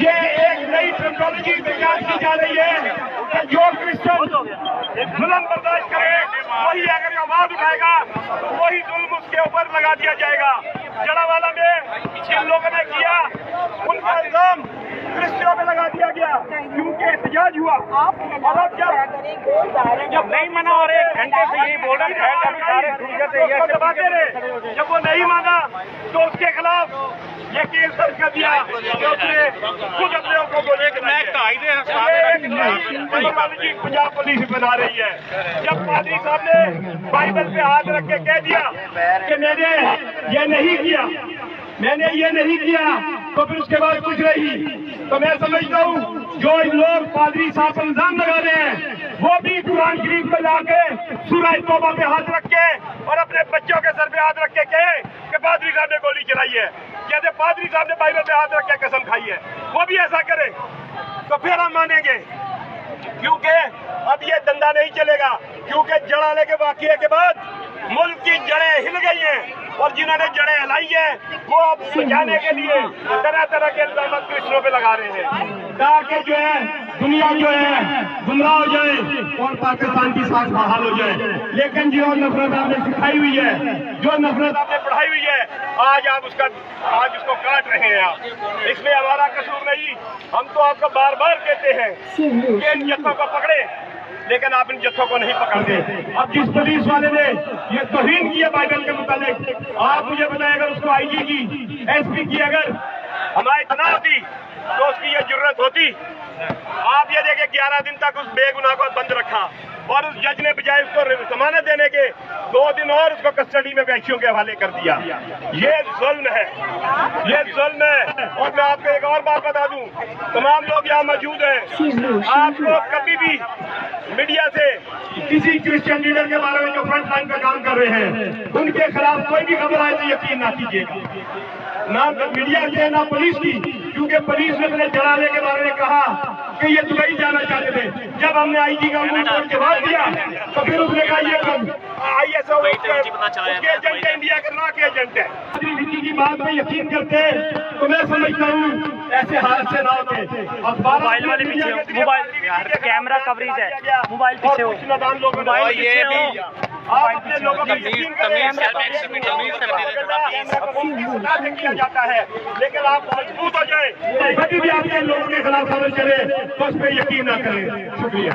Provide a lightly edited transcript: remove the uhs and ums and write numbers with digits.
یہ ایک نئی ٹیکنالوجی تیار کی جا رہی ہے کہ جو کرسچن ظلم برداشت کرے وہی اگر آواز اٹھائے گا وہی ظلم اس کے اوپر لگا دیا جائے گا. جڑاوالا میں جن لوگوں نے کیا ان کا الزام کرسچنوں پہ لگا دیا گیا کیونکہ احتجاج ہوا. اور اب جب نہیں منا اور 1 گھنٹے سے یہی بول رہے ہیں جب وہ نہیں مانا تو اس کے خلاف یہ کیس درج کر دیا کہ اس نے خود اپنے کو بولے ٹیکنالوجی پنجاب پولیس بنا رہی ہے. جب پادری صاحب نے بائبل پہ ہاتھ رکھ کے کہہ دیا کہ میں نے یہ نہیں کیا تو پھر اس کے بعد کچھ رہی. تو میں سمجھتا ہوں جو لوگ پادری صاحب پر الزام لگا رہے ہیں وہ بھی قرآن شریف پہ لا کے سورہ توبہ پہ ہاتھ رکھ کے اور اپنے بچوں کے سر پہ ہاتھ رکھ کے کہے کہ پادری صاحب نے گولی چلائی ہے. جیسے پادری صاحب نے بائبل پہ ہاتھ رکھ کے قسم کھائی ہے وہ بھی ایسا کرے تو پھر ہم مانیں گے. کیونکہ اب یہ دندا نہیں چلے گا کیونکہ جڑالے کے واقعے کے بعد ملک کی جڑیں ہل گئی ہیں اور جنہوں نے جڑیں ہلائی ہیں وہ اب سجانے کے لیے طرح طرح کے الزامات کرسچنوں پہ لگا رہے ہیں تاکہ جو ہے دنیا جو ہے گمراہ ہو جائے اور پاکستان کی ساکھ بحال ہو جائے. لیکن جو نفرت آپ نے سکھائی ہوئی ہے جو نفرت آپ نے پڑھائی ہوئی ہے آج اس کو کاٹ رہے ہیں آپ. اس میں ہمارا قصور نہیں. ہم تو آپ کو بار بار کہتے ہیں کہ ان جتھوں کو پکڑے لیکن آپ ان جتھوں کو نہیں پکڑتے. اب جس پولیس والے نے یہ توہین کی ہے بائبل کے متعلق آپ مجھے بتائیں اگر اس کو آئی جی کی ایس پی کی اگر ہماری اطلاع ہوتی تو اس کی یہ جرت ہوتی. آپ یہ دیکھیں 11 دن تک اس بے گناہ کو بند رکھا اور اس جج نے بجائے اس کو ضمانت دینے کے 2 دن اور اس کو کسٹڈی میں وحشیوں کے حوالے کر دیا. یہ ظلم ہے. اور میں آپ کو ایک اور بات بتا دوں تمام لوگ یہاں موجود ہیں آپ لوگ کبھی بھی میڈیا سے کسی کرسچن لیڈر کے بارے میں جو فرنٹ لائن پہ کام کر رہے ہیں ان کے خلاف کوئی بھی خبر آئے تو یقین نہ کیجیے گا. نہ میڈیا کے نہ پولیس کی کیونکہ پولیس نے اپنے جڑالے کے بارے میں کہا کہ یہ دبئی جانا چاہتے تھے. جب ہم نے آئی جی کا جواب دیا تو پھر اس نے کہا یہ آئی ایس او کے ایجنٹ ہے انڈیا کے لا کے ایجنٹ ہے. کی بات میں یقین کرتے تو میں سمجھتا ہوں ایسے حالت سے نہ ہوتے. موبائل والے پیچھے موبائل کیمرہ کوریج ہے موبائل پیچھے ہو موبائل یہ بھی آپ اپنے لوگوں کو یقین کیا جاتا ہے لیکن آپ مضبوط ہو جائیں کبھی بھی آپ کے لوگوں کے خلاف خبر چلے تو اس پہ یقین نہ کریں. شکریہ.